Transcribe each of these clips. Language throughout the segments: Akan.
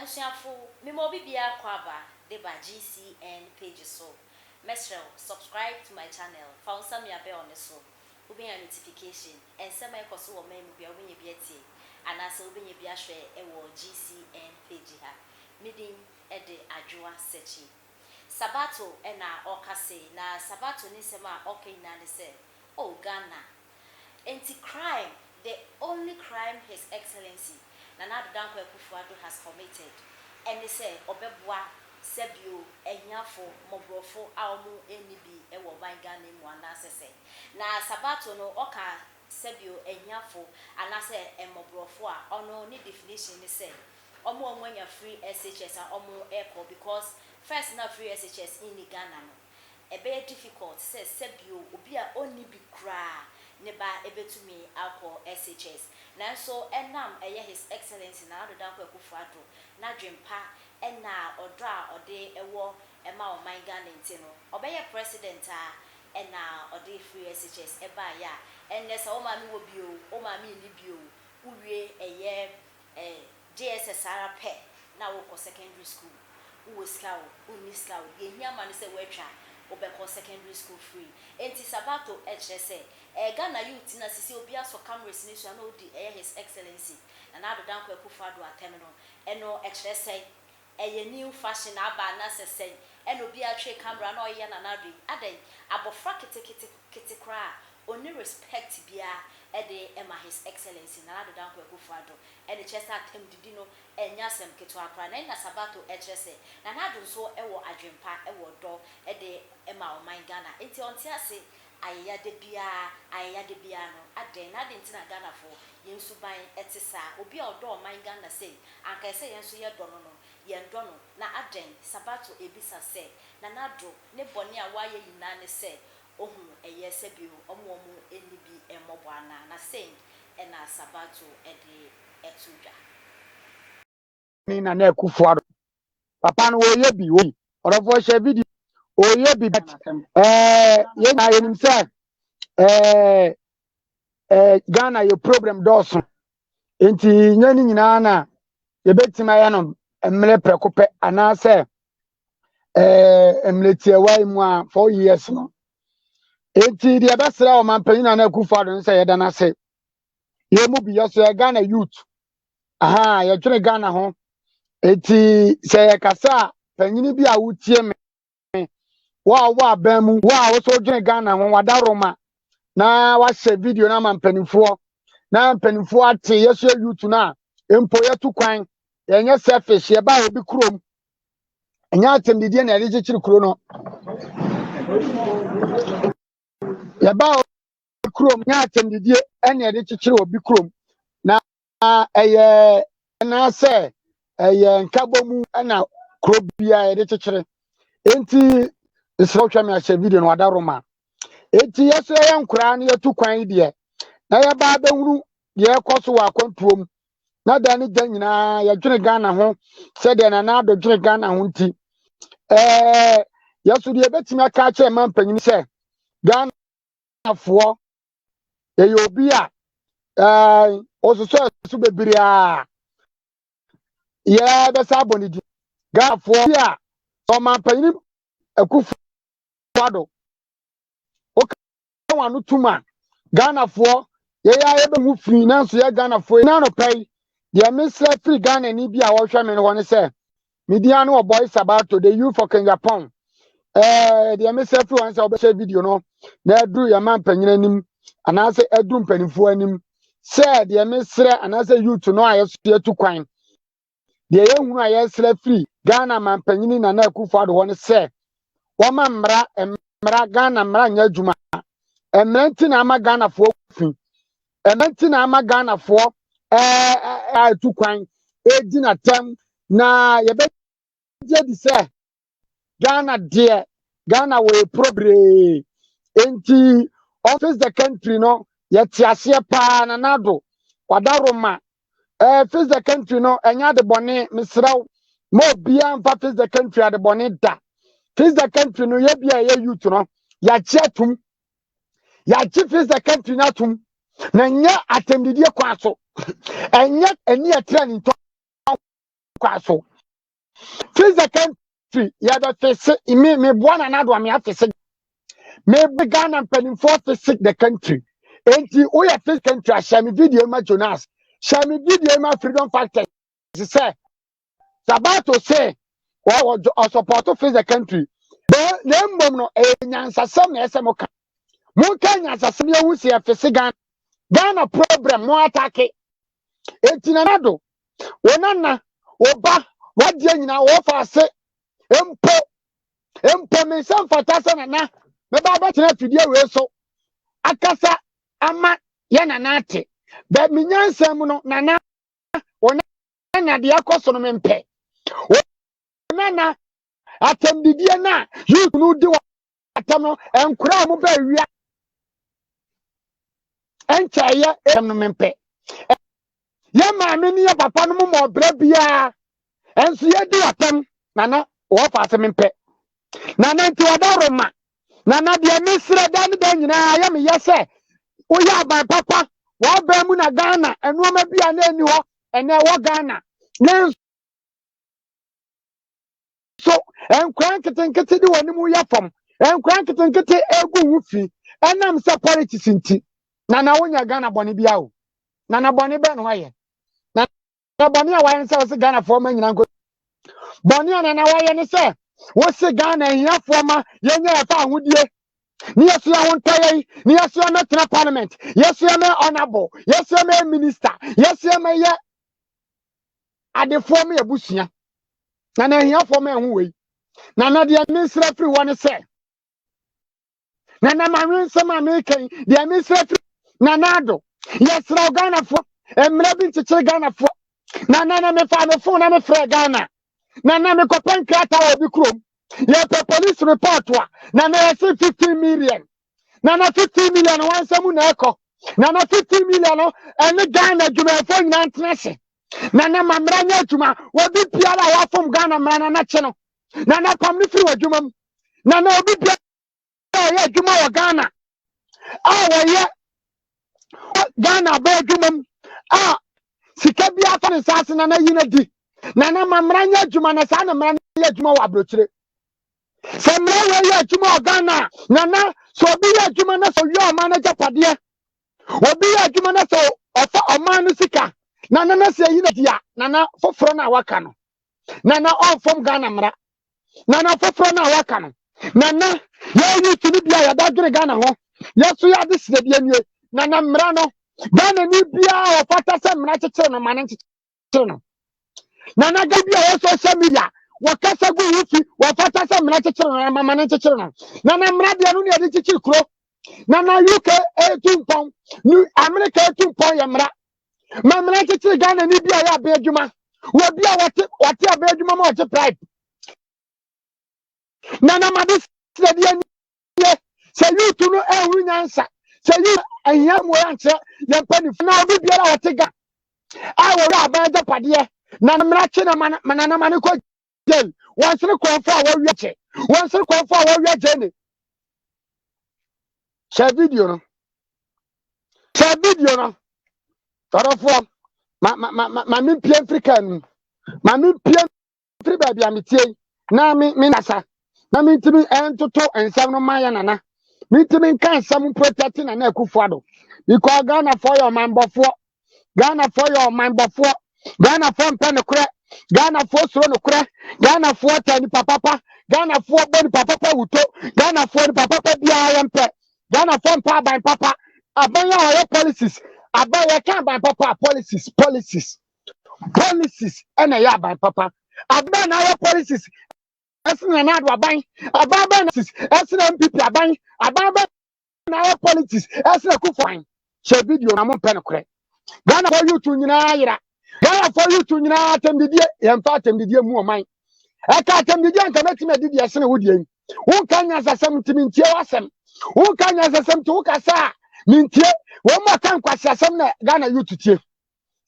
Ebusiafo me mo bibia kwaba de ba GCN page so. Mesrel subscribe to my channel. Found some ya be on so. Obi a notification and some e koso wo mem bia obi bia tie. Ana se obi bia hwe e wo GCN page ha. Midin e de adwoa sechi. Sabato e na okase na sabato ni sema okay na ne se. Oh Ghana. Anti-crime, the only crime His Excellency Nana Akufo Addo has committed. And they say, Obebwa, Sebio, Enyafo, Mobrofo, Almu, Enibi, Ewo Banga name one say. Na Sabato no Oka, Sebio, Enyafo, and I say, Mobrofo, or no need definition, they say. Omo when you're free SHS and Omo Echo because first not free SHS in Ghana. A very difficult says Sebio, Ubia only be cry. Neba ebetumi akọ SHS nanso enam eye His Excellency na Akufo Addo na dwempa ena odra ode ewo ema o man Ghana ntino obeye president a ena ode free SHS eba ya enless o ma mi wo bio o ma mi ni bio uwie eye JSS ara pe na wo ko secondary school wo skawo uni skawo ye hia ma ne se wetwa obeko secondary school free enti sabato HSA Ghana youth na sisi obi aso cameras ni so na odi His Excellency na Akufo Addo atem no eno HSA new fashion aba na sese eno obi atwe camera na oye na nadu aden abofra kete kra oni respect bia de ema His Excellency na Akufo Addo ene chesa atem didi no enya sem keto akra na sabato HSA na nadu so ewo adwempa ewo do de ema o man Ghana enti onti ase ayade bia no aden na den tina Ghana fo yensu ban etisa obi a odo man Ghana say anka say yensu ye do no yen do no na aden sabato ebisa say na nado ne bone a waye yina ne say ohun eye se bi omo eni bi emobo ana na say na sabato de etuja ni na Akufo Addo papa no oye bi wo orofo share video oye bi ye na yenim say Ghana your problem doso enti nyani nyina na ye betima ya no emle prekope ana say emletie wai mu a 4 years no enti de abesra o mampanyin na Akufo Addo say ye da na say ye mu bi yeso Ghana youth aha ye twere Ghana ho enti say ye kasa panyin bi a wutie me wa bamu wa so dwen Ghana ho wadaroma na wa share video na mampanifo na mpanifo ate yeso youth na empo yetu kwan yenye selfish ye ba obi krom enya atemdidie na ele chiri kro no ye ba obi krom nya atemdidie ena ele chiri obi krom na eye na se eye nkabomu na kro bia ele chiri enti isra twa me share video no wadaroma enti yeso ye nkura na yetu kwan de na ye ba behuru ye koso wa kwantuom na da ni gya nyina ye dwene Ghana ho se de na Addo dwene Ghana ho nti yeso de betimi aka che mampanyin se Ghana afo ye obi a osuso su bebiri a ye be sa bonidi Ghana afo a o mampanyin Akufo Addo o ka wanu tuma Ghana afo ye ya ye be hu firi na so ye Ghana afo na no pai de misra free Ghana ni bi a wo hwe me no ne se media no boy sabato the youth for Japan de misra free wan se obe share video no na aduru ya man panyina nim ana se aduru mpanifo anim se de misra ana se youth no ayeso etu kwan de ye hunu ayesra free Ghana man panyini na Akufo Addo wo ne se wo ma mra Ghana mra nya adwuma emranti na ama Ghana fo fi emranti na ama Ghana fo tu kwan edina tem na ye be je di se Ghana de Ghana we probre enti office the country no ye tiase pa na nado wadaroma face the country no enya de bone misraw mo bia mfa face the country ade bone da face the country no ye bia ye youth no ya chetum ya chi face the country na tum na nya atemdidie kwaso enya eni atra ni to kwaso face the country ya be face me boana na do me afese me began and penny for face the country enti o ya face country share me video ma Jonas share me video ma freedom factor say sabato say or support to face the country the mbom no nyansasam na ese mo ka mo ka nyansasam ya wusi afese Ghana problem mo attack enti na do wonana oba wadie nyina wo fa ase empo me sem fatasa na me ba ba tena fidie we so akasa ama ya na ate ba me nyansam no nana wona de akoso no mempe wona atendidie na youth no di atam no enkura mo ba wia enchaye em no mempe ya ma me ni ya papa no mo bra bia enso ye di atam nana wo fa ase mempe nana nti wadoroma nana de mesre dan da nyina ya me yese wo ya ban papa wo ba mu na Ghana enuoma bia na eni ho ene wo Ghana ne so enkwan ketenkete de woni mu ya fam enkwan ketenkete egu wufi enam se politics nti nana wonya Ghana boni bia o nana boni be no waye na boni a waye se wo se Ghana fo ma nyina nko boni a nana waye ne se wo se Ghana hia fo ma yenya ya fa ahudie ni yesu ya wontaye ni yesu ya na parliament yesu ya me honorable yesu ya me minister yesu ya me ye adefo me abusia nana hia fo ma hu wei nana de minister free one se nana manwen se ma me kan de minister free nana do yesra Ghana fo emra bi ntiche Ghana fo nana me fa me phone na me frɛ Ghana nana me kopan krata obi krom ye police report wa nana yesi 15 million nana 15 million wansam na ekɔ nana 15 million no ene Ghana dwumafo nyina ntnese nana mamra nya adwuma obi piara wa fom Ghana mra na kye no nana pamni firi wadwumam nana obi piara ya adwuma wa Ghana wo Ghana ba adwumam sika bia fa ne sase nana yina di nana mamra nya adwuma na sa na mra nya adwuma wa abrochire semra we ya adwuma wa Ghana nana so obi ya adwuma na so yo ma na japade obi ya adwuma na so ofa oman no sika nana na se yina dia nana foforo na waka no nana onfom Ghana mra nana foforo na waka no nana ya yi tuni bia ya da dwere Ghana ho yeso ya de sire bia nie nana mra no Ghana ni bia o fata se mra kyekyere no mane kyekyere no nana ga bia o social media wakasa go wufi wa fata se mra kyekyere no mane kyekyere no nana mra bia no ne de kyekyere kuro nana UK 18 pound ni America 18 pound ya mra mra kyekyere Ghana ni bia ya be adwuma wo bia wate abe adwuma ma o pride nana ma de se de nie se youth no ehuru nyansa se you ahia mo yanche ye pani na obi biara wotega awori abanja pade na mra che na manana mane ko jail wansere konfo a wawie che wansere konfo a wawie je ne share video no tarofo ma mi pie African ma mi pie free baby ametie na mi nasa na mi ntimi entoto ensam no maya nana mitimi kan sam protecting na Akufo Addo because Ghana for your man bofo Ghana for your man bofo Ghana for pen kure Ghana for soro no kure Ghana for tani papa Ghana for body papa wuto Ghana for papa bia yempe Ghana for pa ban papa abanya oyo policies abaya kan ban papa policies ena ya ban papa abana oyo policies esina na adwa ban ababa na esina MPP aban ababa na politics esina Akufo share video na mo pen kure Ghana for you to nyina yira Ghana for you to nyina atembidie yemfa atembidie mu oman aka atembidie anka metime didi esina wodie won kanya sasam timintie wasem won kanya sasam ti wukasa mintie wo mo kan kwasi asam na Ghana youth tie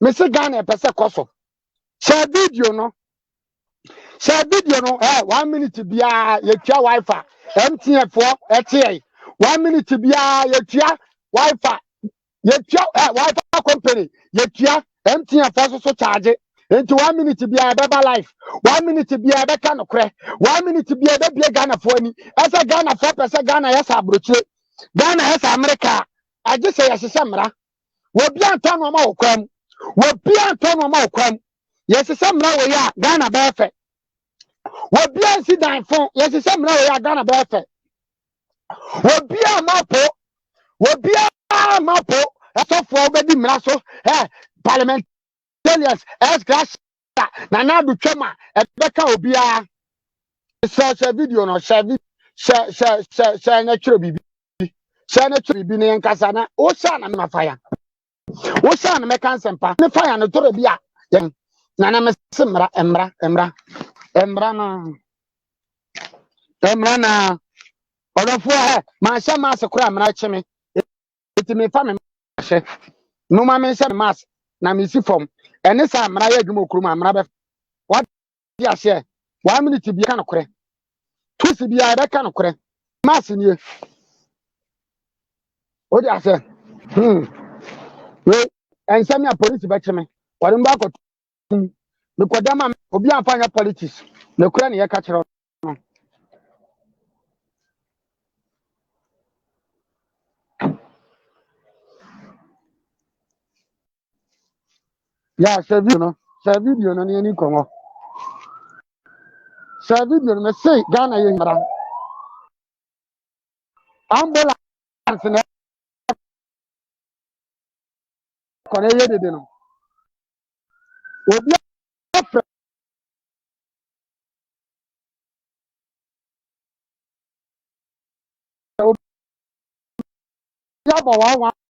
me se Ghana pese koso share video no 1 minute bia yetua wifi MTN for ete 1 minute bia yetua wifi yetua wifi company yetua MTN for so charge Into 1 minute be a beba life. 1 minute be a beka no kre. 1 minute be a baby Ghana for ni. As a Ghana 4% Ghana yes abroche. Ghana yes America. I just say yes samra. We be anton no ma okwam. We be anton no ma okwam. Yes samra we ya Ghana befe. We be ansi dan fon. Yes samra we ya Ghana befe. We be a mapo. We be a mapo. Eso for obedi mra so. Parliament as grass na na do twema e beka obia share video no share na twere bibi share na twere bibi ne nkasa na o share na me fire o share na me kan sempa ne fire no tore bia na me semra emra na odofo ma sha ma se kura mra cheme eti me fa me hye no ma me sha me mas na me si fom ene sa mra ya adwuma okuru ma mra be what dia share 1 minute bi ka no kore twisi bi ya be ka no kore mas nie o dia share we ensemi a police be cheme wore mba ko me kodama obi amfanya politics me kura ne ye ka kire no ya share video no ne ni kongo share video no me say Ghana ye ngara ambulance ne ko ne ye dede no obi afra obi abo wa